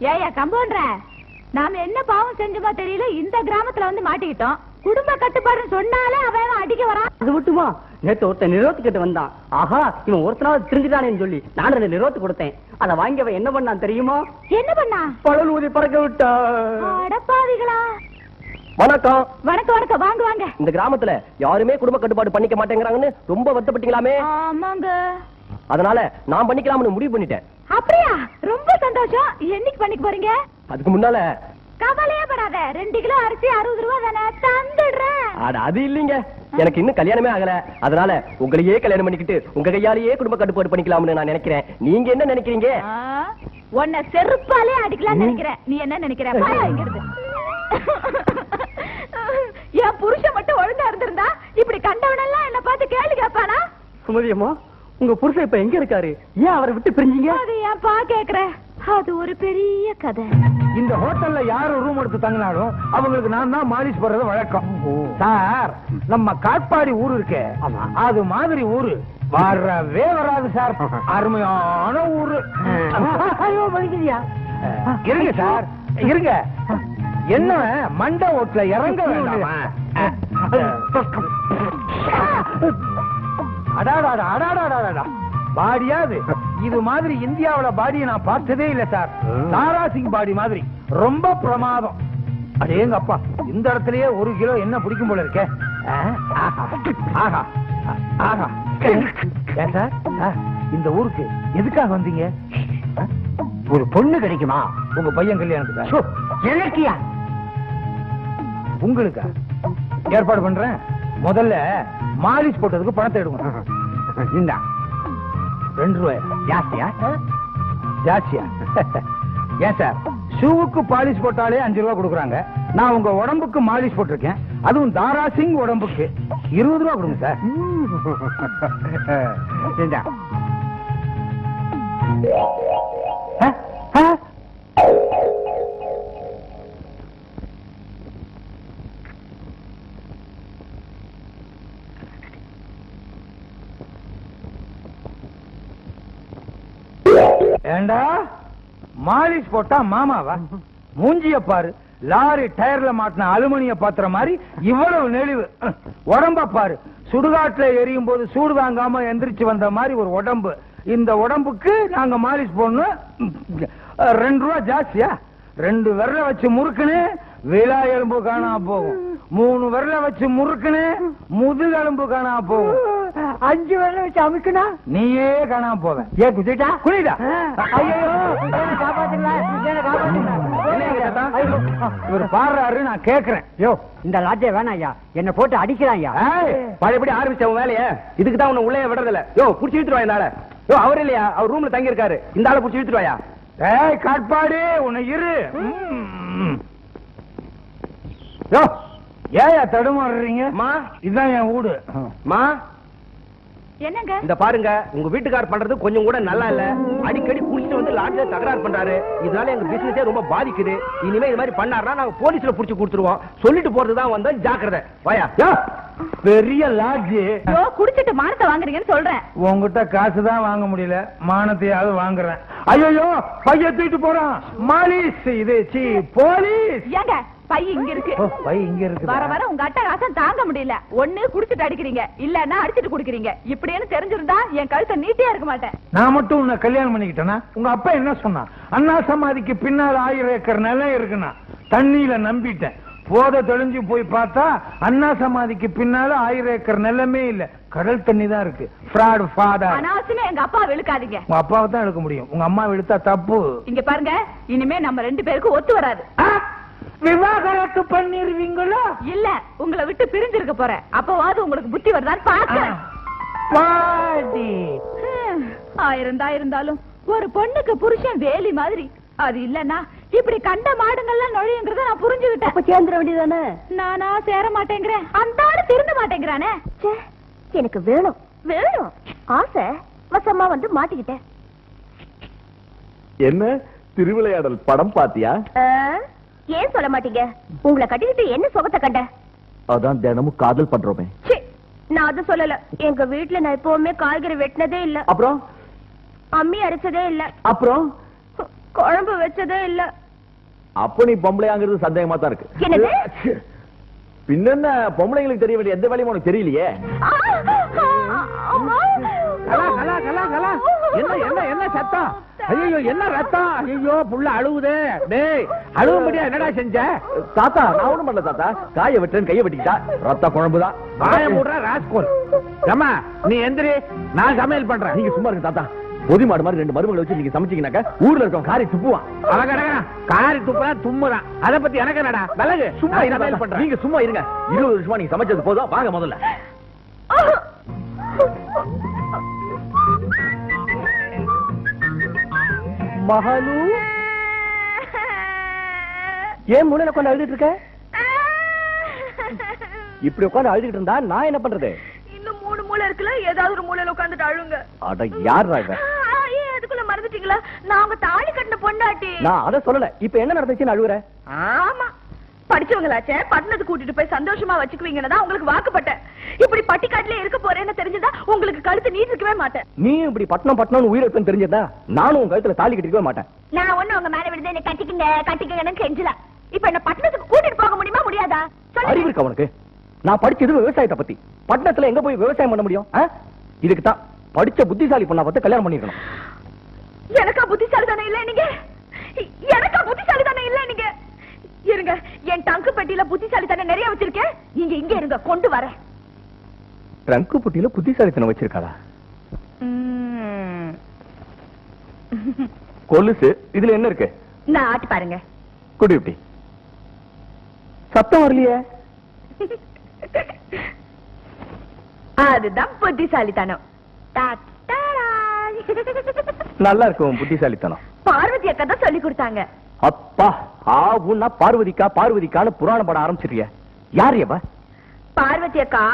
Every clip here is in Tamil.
ஏயா கம்பவுண்டர, நாம என்ன பாவம் செஞ்சோமா தெரியல, இந்த கிராமத்துல வந்து மாட்டிக்கிட்டோம். குடும்ப கட்டுப்பாடு சொன்னாலே அவன் அடிக்க வரான். அது மட்டுமா, நேத்து ஒருத்தன் நிரோத்து கிட்ட வந்தான். ஆஹா, இவன் ஒருத்தனாவது திருந்துட்டானேன்னு சொல்லி நான் 2 நிரோத்து கொடுத்தேன். அதை வாங்கி அவன் என்ன பண்ணான் தெரியுமா? என்ன பண்ணா? பழல் ஊதி பறக்க விட்டா. அடப்பாவிகளா. வணக்கம். வணக்கம் வணக்கம், வாங்க வாங்க. இந்த கிராமத்துல யாருமே குடும்ப கட்டுப்பாடு பண்ணிக்க மாட்டேங்கிறாங்கன்னு ரொம்ப வருத்தப்பட்டீங்களாமே. ஆமாங்க. அதனால நான் பண்ணிக்கலாம்னு முடிவு பண்ணிட்டேன். அப்படியா? ரொம்ப சந்தோஷம். என்னைக்கு பண்ணிக்க போறீங்க? அதுக்கு முன்னால கவலையே படாத, 2 கிலோ அரிசி 60 ரூபாய் தானே, தந்துடுறேன். அது இல்லீங்க, எனக்கு இன்னும் கல்யாணமே ஆகல. அதனால உங்களையே கல்யாணம் பண்ணிக்கிட்டு உங்க கையாலேயே குடும்ப கட்டுப்பாடு பண்ணிக்கலாம்னு நான் நினைக்கிறேன். நீங்க என்ன நினைக்கிறீங்க? உன்னை செருப்பாலே அடிக்கலாம்னு நினைக்கிறேன். நீ என்ன நினைக்கிற? என் புருஷன் மட்டும் ஒழுங்கா இருந்திருந்தா இப்படி கண்டவனெல்லாம் என்ன பார்த்து கேள்வி கேட்பானா? சுமதியம்மா, உங்க புருஷன் இப்ப எங்க இருக்காரு? ஏன் அவரை விட்டு பிரிஞ்சீங்க? அது ஏன்பா கேக்குற? அது ஒரு பெரிய கதை. இந்த ஹோட்டல்ல யாரு ரூம் எடுத்து தங்கினாலும் அவங்களுக்கு நான் தான் மாலிஷ் போடுறது வழக்கம். சார், நம்ம காட்பாடி ஊரு இருக்கே, அது மாதிரி ஊரு வரவே வராது சார். அருமையான ஊரு. இருங்க சார், இருங்க. என்ன மண்டை ஓட்டுல இறங்க வேண்டாமா? அடாடா அடாடா, பாடியாது இது மாதிரி இந்தியாவுல பாடியை நான் பார்த்ததே இல்ல சார். தாரா சிங் பாடி மாதிரி ரொம்ப பிரமாதம். அடேங்க அப்பா, இந்த இடத்துலயே 1 கிலோ என்ன பிடிக்கும் போல இருக்கே. ஆஹா ஆஹா. ஏன் சார், இந்த ஊருக்கு எதுக்காக வந்தீங்க? ஒரு பொண்ணு கிடைக்குமா உங்க பையன் கல்யாணத்துக்கு? எனக்கியா? உங்களுக்கா? ஏற்பாடு பண்றேன். முதல்ல மாலிஷ் போட்டதுக்கு பணத்தை எடுங்க. இந்த 2 ரூபாய் ஜாஸ்தியா? ஜாஸ்தியா? ஏன் சார், ஷூவுக்கு பாலிஷ் போட்டாலே 5 ரூபாய் கொடுக்குறாங்க. நான் உங்க உடம்புக்கு மாலிஷ் போட்டிருக்கேன், அதுவும் தாரா சிங் உடம்புக்கு 20 ரூபாய் கொடுங்க சார். ஏண்டா மாலிஷ் போட்டா மாமாவா? மூஞ்சிய பாரு, லாரி டயர்ல மாட்டின அலுமினிய பாத்திரம் மாதிரி இவ்வளவு நெளிவு. உடம்ப பாரு, சுடுகாட்டுல எரியும் போது சூடு தாங்காம எந்திரிச்சு வந்த மாதிரி ஒரு உடம்பு. இந்த உடம்புக்கு நாங்க மாலிஷ் போடணும். 2 ரூபாய் ஜாஸ்தியா? 2 விரல வச்சு முறுக்குன்னு விழா எலும்பு காணா போகும். 3 விரல வச்சு முறுக்குன்னு முதுகெலும்பு காணா போகும். 5 விரல வச்சு அமுக்குனா நீயே காணாம போவ. ஏ குதிட்டா குளிடா. இவர் பாடுறாரு, நான் கேக்குறேன். யோ, இந்த லாட்ஜே வேணாம் ஐயா, என்ன போட்டு அடிக்கிறான் ஐயா. பழையபடி ஆரம்பிச்ச உன் வேலைய, இதுக்கு தான் உன்னை உள்ளே விடுறதில்ல. யோ, புடிச்சு இழுத்துருவா இந்த ஆளை. யோ, அவர் இல்லையா, அவர் ரூம்ல தங்கி இருக்காரு. இந்த ஆளை புடிச்சு இழுத்துருவாயா? ஏய் காட்பாடி, உன்னை இரு. யோ, ஏயா தடுமாறுறீங்க? மா, இதுதான் என் வீடு. மா, என்னங்க? இந்த பாருங்க, உங்க வீட்டுக்கார் பண்றது கொஞ்சம் கூட நல்லா இல்ல. அடிக்கடி குடிச்சிட்டு வந்து லாட்ஜ்ல தகராறு பண்றாரு. இதனால எங்க பிசினஸே ரொம்ப பாதிக்குது. இனிமே இது மாதிரி பண்ணாருன்னா நாங்க போலீஸ்ல புடிச்சு கொடுத்துருவோம். சொல்லிட்டு போறதுதான் வந்தோம், ஜாக்கிரதை. வாயா. பெரிய லாட்ஜ். குடிச்சிட்டு மானத்தை வாங்குறீங்கன்னு சொல்றேன். உங்ககிட்ட காசு தான் வாங்க முடியல, மானத்தையாவது வாங்குறேன். ஐயோ, பைய தூக்கிட்டு போறான். மாலிஷ் இது சி போலீஸ். ஏங்க, பை இங்க இருக்கு. பை இங்க இருக்கு. வர வர உங்க அட்டகாசம் தாங்க முடியல. ஒண்ணு குடிச்சிட்டு அடிக்கிறீங்க, இல்லன்னா அடிச்சிட்டு குடிக்கிறீங்க. இப்படின்னு தெரிஞ்சிருந்தா என் கழுத்தை நீட்டியா இருக்க மாட்டேன். நான் மட்டும் உன்னை கல்யாணம் பண்ணிக்கிட்டேனா? உங்க அப்பா என்ன சொன்னா? அண்ணா சமாதிக்கு பின்னால் 1000 ஏக்கர் நிலம் இருக்குன்னா தண்ணியில நம்பிட்டேன். போத தெளிஞ்சு போய் பார்த்தா அண்ணா சமாதிக்கு பின்னால 1000 ஏக்கர் நிலமே இல்ல, கடல் தண்ணி தான் இருக்கு. Fraud father. அனாவசியமா எங்க அப்பா இழுக்காதீங்க. உங்க அப்பாவை தான் எடுக்க முடியும், உங்க அம்மா இழுத்தா தப்பு. இங்க பாருங்க, இனிமே நம்ம 2 பேருக்கும் ஒத்து வராது. விவாகரத்து பண்ணிருவீங்களா? இல்ல, உங்களை விட்டு பிரிஞ்சிருக்க போறேன். அப்பவாது உங்களுக்கு புத்தி வருதான்னு பாக்க. பாடி 1000 தான் இருந்தாலும் ஒரு பொண்ணுக்கு புருஷன் வேலி மாதிரி. அது இல்லன்னா இப்படி கண்ட மாடுங்கள்லாம் நுழையுங்கிறத நான் புரிஞ்சுக்கிட்டேன். அப்ப சேர்ந்துட வேண்டியதானே? நானா சேர மாட்டேங்கிறேன், அந்த ஆளு திருந்த மாட்டேங்கிறானே. எனக்கு வேணும் வேணும் ஆசை வசமா வந்து மாட்டிக்கிட்டேன். என்ன திருவிளையாடல் படம் பாத்தியா? ஏன் சொல்ல மாட்டீங்க? உங்களை கட்டிக்கிட்டு என்ன சுகத்தை கண்ட? அதான் தினமும் காதல் பண்றோமே. நான் அது சொல்லல. எங்க வீட்டுல நான் எப்பவுமே காய்கறி வெட்டினதே இல்ல. அப்புறம் அம்மி அரைச்சதே இல்ல. அப்புறம் குழம்பு வச்சதே இல்ல. அப்ப நீ பொம்பளையாங்கிறது சந்தேகமா தான் இருக்கு. என்னது? பின்ன பொம்பளைங்களுக்கு தெரிய வேண்டிய எந்த வேலையும் உனக்கு தெரியலையே. என்ன சத்தம்? ஐயோ என்ன ரத்தம்? ஐயோ புள்ள அழுவுதே. டேய் அழுவும்படியா என்னடா செஞ்ச? தாத்தா நான் ஒண்ணும் பண்ணல தாத்தா. காய வெட்டுறேன்னு கைய வெட்டிக்கிட்டா ரத்த குழம்புதான். வாய மூடுற ராஸ்கோல். அம்மா நீ எந்திரி, நான் சமையல் பண்றேன். நீங்க சும்மா இருக்கு தாத்தா. பொதி மாடு மாதிரி 2 மருமகளை வச்சு நீங்க சமைச்சீங்கன்னாக்க ஊர்ல இருக்கவன் காரி துப்புவான். காரி துப்புறா தும்முறான். அத பத்தி எனக்கு என்னடா? விலகு. சும்மா நான் சமையல் பண்றேன். நீங்க சும்மா இருங்க. 20 வருஷமா நீங்க சமைச்சது போதும். வாங்க முதல்ல. மகாலு ஏன் மூலையில உட்காந்து அழுதுட்டு இருக்க? இப்படி உட்காந்து அழுதுட்டு இருந்தா நான் என்ன பண்றது? இன்னும் 3 மூளை இருக்குல்ல, ஏதாவது ஒரு மூலையில உட்கார்ந்துட்டு அழுங்க. அட யாரா இவ? அதுக்குள்ள மறந்துட்டீங்களா? நான் உங்க தாலி கட்டின பொண்டாட்டி. நான் அத சொல்லல. இப்ப என்ன நடந்துச்சுன்னு அழுகுற? ஆமா, படிச்சவங்களாச்சே பட்டணத்து கூட்டிட்டு போய் சந்தோஷமா வச்சுக்குவீங்கன்னு தான் உங்களுக்கு வாக்குப்பட்டேன். இப்படி பட்டிக்காட்டுல இருக்க போறேன்னு தெரிஞ்சதா உங்களுக்கு கழுத்து நீட்டிருக்கவே மாட்டேன். நீ இப்படி பட்டணம் உயிரிழப்புன்னு தெரிஞ்சதா நானும் உன் கழுத்துல தாலி கட்டிக்கவே மாட்டேன். நான் ஒண்ணு உங்க மேல விழுந்து என்ன கட்டிக்கங்கன்னு கெஞ்சல. இப்ப என்ன பட்டணத்துக்கு கூட்டிட்டு போக முடியுமா முடியாதா? அறிவு இருக்கா உனக்கு? நான் படிச்சது விவசாயத்தை பத்தி. பட்டணத்துல எங்க போய் விவசாயம் பண்ண முடியும்? இதுக்கு தான் படிச்ச புத்திசாலி பொண்ணா பார்த்து கல்யாணம் பண்ணிருக்கணும். எனக்கா புத்திசாலி தானே இல்ல நீங்க? எனக்கா புத்திசாலி தானே இல்ல நீங்க? இருங்க, என் டங்கு பெட்டியில புத்திசாலி தானே நிறைய வச்சிருக்கேன். நீங்க இங்க இருங்க, கொண்டு வரேன். ட்ரங்கு புட்டியில புத்திசாலித்தனம் வச்சிருக்காளா? கொலுசு இதுல என்ன இருக்கு? நான் ஆட்டி பாருங்க. குடி இப்படி. சத்தம் வரலையே. அதுதான் புத்திசாலித்தனம். நல்லா இருக்கும் புத்திசாலித்தனம். பார்வதி அக்கா தான் சொல்லி கொடுத்தாங்க. அப்பா ஆவுன்னா பார்வதிக்கான்னு புராணம் படம் ஆரம்பிச்சிருக்கிய. யார் எவ? பார்வதி அக்கா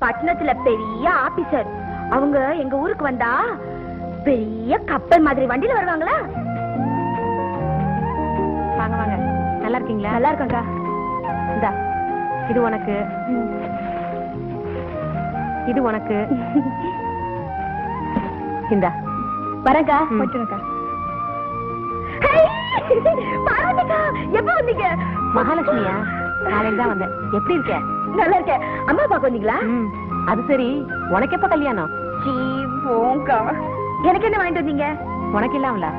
பட்டணத்துல பெரிய ஆபீசர். அவங்க எங்க ஊருக்கு வந்தா பெரிய கப்பல் மாதிரி வண்டியில வருவாங்களா? வாங்க வாங்க. நல்லா இருக்கீங்களா? நல்லா இருக்கேன்க்கா. இந்தா இது உனக்கு, இது உனக்கு. இந்தா வரேன்க்கா. போச்சுங்கக்கா. பார்வதிக்கா எப்ப வந்தீங்க? மகாலட்சுமியா? நாளைக்கு தான் வந்தேன். எப்படி இருக்க? நல்லா இருக்கேன். அம்மா பாக்க வந்தீங்களா? அது சரி, உனக்கு எப்ப கல்யாணம்? சீ போங்கா. எனக்கு என்ன வாங்கிட்டு வந்தீங்க? உனக்கு இல்லாமல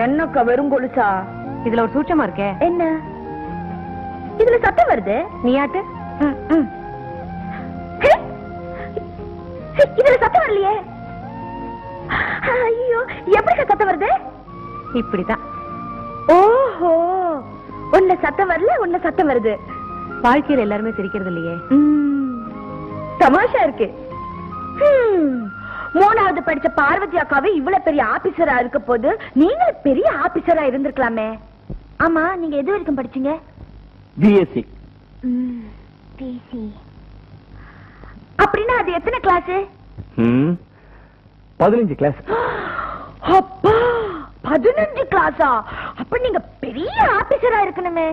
என்னக்கா வெறும் கொலுசா? இதுல ஒரு சூட்சமா இருக்கே. என்ன இதுல சத்தம் வருது? நீயாட்டு. இதுல சத்தம் வரலையே. ஐயோ, எப்படி சத்தம் வருது? இப்படித்தான். ஓஹோ, உன்ன சத்தம் வரல, உன்ன சத்தம் வருது. வாழ்க்கையில எல்லாருமே சிரிக்கிறது இல்லையே. தமாஷா இருக்கு. 3வது படிச்ச பார்வதி அக்காவே இவ்வளவு பெரிய ஆபீசரா இருக்க போது நீங்க பெரிய ஆபீசரா இருந்திருக்கலாமே. ஆமா, நீங்க எது வரைக்கும் படிச்சீங்க? பிஎஸ்சி. அப்படின்னா அது எத்தனை கிளாஸ்? 15 கிளாஸ். அப்பா 15 கிளாஸா? அப்ப நீங்க பெரிய ஆபீசரா இருக்கணுமே.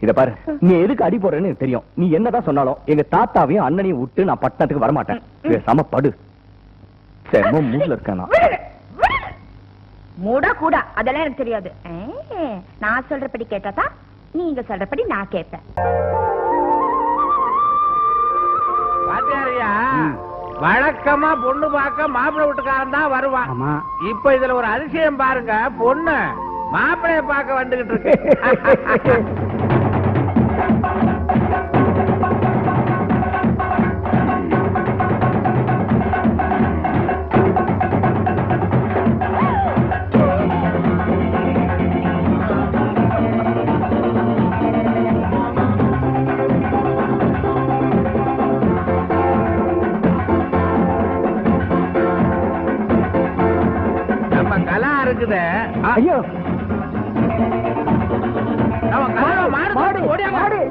இத பாரு, நீ எதுக்கு அடி போறேன்னு எனக்கு தெரியும். நீ என்னதான் சொன்னாலும் எங்க தாத்தாவையும் அண்ணனையும் விட்டு நான் பட்டணத்துக்கு வர மாட்டேன். சமப்படு. சரி, மூட்ல இருக்கானா? மூடா கூடா அதெல்லாம் எனக்கு தெரியாது. நான் சொல்றபடி கேட்டாதான் நீங்க சொல்றபடி நான் கேட்பேன். பாத்தியாரியா, வழக்கமா பொண்ணு பார்க்க மாப்பிள்ளை வீட்டுக்காரன் தான் வருவான். ஆமா. இப்ப இதுல ஒரு அதிசயம் பாருங்க, பொண்ணு மாப்பிள்ளைய பார்க்க வந்துகிட்டு இருக்கு. நம்ம கலா இருக்குது. ஐயோ, நம்ம கலா மாடு ஓடியா மாடு.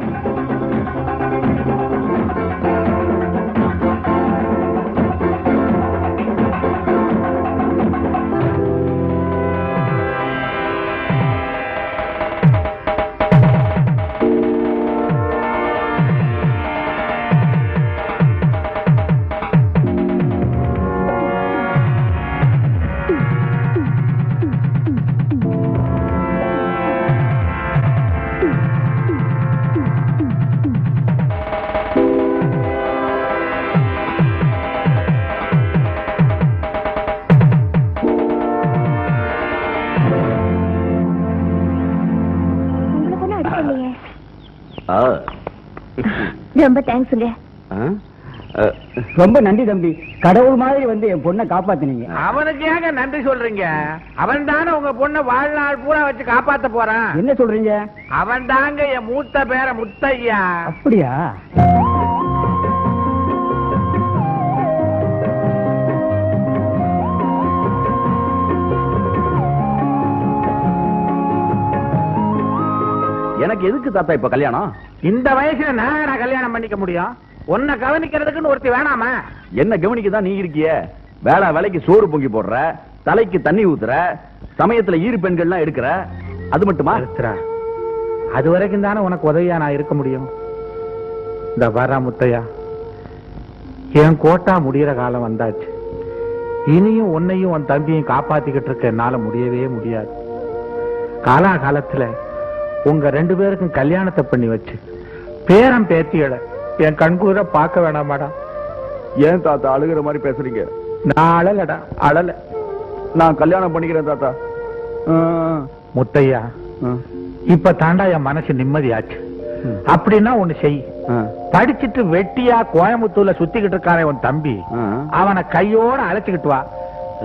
ரொம்ப தேங்க்ஸ்ங்க. ரொம்ப நன்றி தம்பி, கடவுள் மாதிரி வந்து என் பொண்ணை காப்பாத்தினீங்க. அவனுக்கு ஏங்க நன்றி சொல்றீங்க? அவன் தானே உங்க பொண்ணை வாழ்நாள் பூரா வச்சு காப்பாத்த போறான். என்ன சொல்றீங்க? அவன் தாங்க என் மூத்த பேர முத்தையா. அப்படியா? எனக்கு எதுக்கு தாத்தா இப்ப கல்யாணம்? இந்த வயசுல நான் கல்யாணம் பண்ணிக்க முடியும்? உன்னை கவனிக்கிறதுக்குன்னு ஒருத்தி வேணாமா? என்ன கவனிக்கதான் நீ இருக்கிய? வேலைக்கு சோறு பொங்கி போடுற, தலைக்கு தண்ணி ஊத்துற, சமயத்துல ஈரு பெண்கள்லாம் எடுக்கிற, அது மட்டுமா? அது வரைக்கும் தானே உனக்கு உதவியா நான் இருக்க முடியும். இந்த வர முத்தையா, என் கோட்டா முடியற காலம் வந்தாச்சு. இனியும் உன்னையும் உன் தம்பியும் காப்பாத்திக்கிட்டு இருக்க என்னால முடியவே முடியாது. காலாகாலத்துல உங்க 2 பேருக்கும் கல்யாணத்தை பண்ணி வச்சு பேரம் பேத்தியட என் கண்கூர பார்க்க வேணாமாடா? ஏன் தாத்தா அழுகிற மாதிரி பேசுறீங்க? நான் அழலடா, அழல. நான் கல்யாணம் பண்ணிக்கிறேன் தாத்தா. முத்தையா, இப்ப தாண்டா என் மனசு நிம்மதியாச்சு. அப்படின்னா ஒண்ணு செய். படிச்சுட்டு வெட்டியா கோயம்புத்தூர்ல சுத்திக்கிட்டு இருக்கானே உன் தம்பி, அவனை கையோட அழைச்சுக்கிட்டு வா.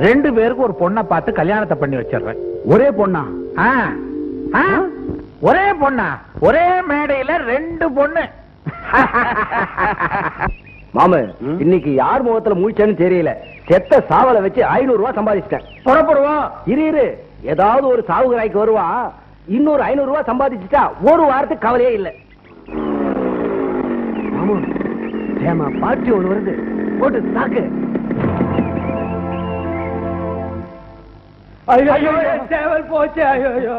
2 பேருக்கு ஒரு பொண்ணை பார்த்து கல்யாணத்தை பண்ணி வச்சிடுறேன். ஒரே பொண்ணா? ஒரே பொண்ணா? ஒரே மேடையில 2 பொண்ணு. மாமு, இன்னைக்கு யார் முகத்துல முழிச்சேன்னு தெரியல. செத்த சாவலை வச்சு 500 ரூபாய் சம்பாதிச்சிட்டேன். புறப்படுவோம். இரு, ஏதாவது ஒரு சாவுகராய்க்கு வருவான். இன்னொரு 500 ரூபாய் சம்பாதிச்சுட்டா ஒரு வாரத்துக்கு கவலையே இல்ல. மாமு, ஏமா பாட்டி ஒண்ணு வருது, போட்டு தாக்கு. ஐயோ, சேவல் போச்சு. ஐயோ,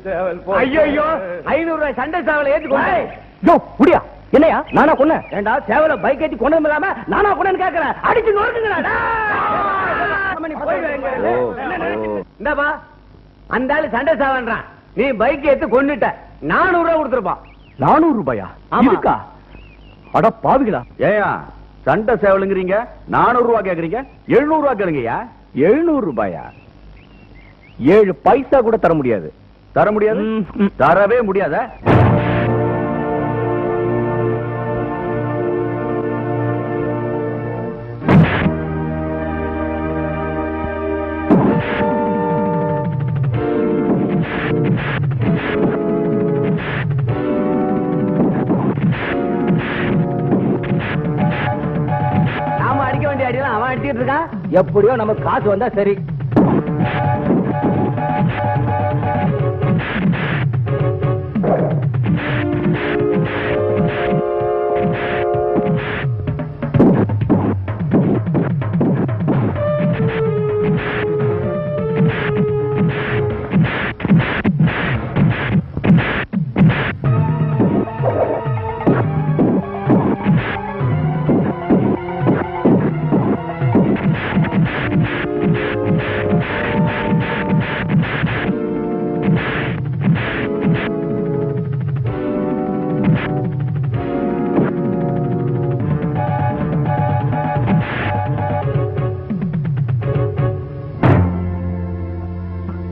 சேவல் போச்சு. ஐயோ, 500 ரூபாய் சண்டை சாவலை ஏத்துக்கோ. முடியா? என்னையா நானா கொன்ன? ஏண்டா சேவல பைக் ஏத்தி கொண்டதும் இல்லாம நானா கொன்னேன்னு கேக்குறேன். அடிச்சு நொறுக்குங்கடா. இந்தாப்பா, அந்த ஆளு சண்டை சாவன்றான், நீ பைக் ஏத்து கொண்டுட்ட. 400 ரூபாய் கொடுத்துருப்பான். 400 ரூபாயா? இருக்கா? அட பாவிகளா! ஏயா சண்டை சேவலுங்கிறீங்க, 400 ரூபாய் கேக்குறீங்க? 700 ரூபாய் கேளுங்கய்யா. 700 ரூபாயா? 7 பைசா கூட தர முடியாது. தர முடியாது? தரவே முடியாத. நாம அடிக்க வேண்டிய அடியெல்லாம் அவன் அடிச்சிட்டு இருக்கான். எப்படியோ நமக்கு காசு வந்தா சரி.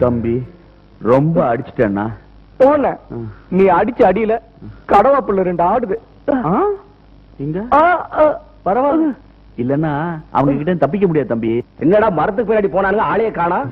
தம்பி, ரொம்ப அடிச்சிட்டேன்னா? போன நீ அடிச்ச அடியில கடவாப்புள்ள 2 ஆடுது. இங்க பரவாயில்ல. இல்லன்னா அவங்க கிட்ட தப்பிக்க முடியாது தம்பி. என்னடா மரத்துக்கு பின்னாடி போனானுங்க, ஆளையே காணோம்.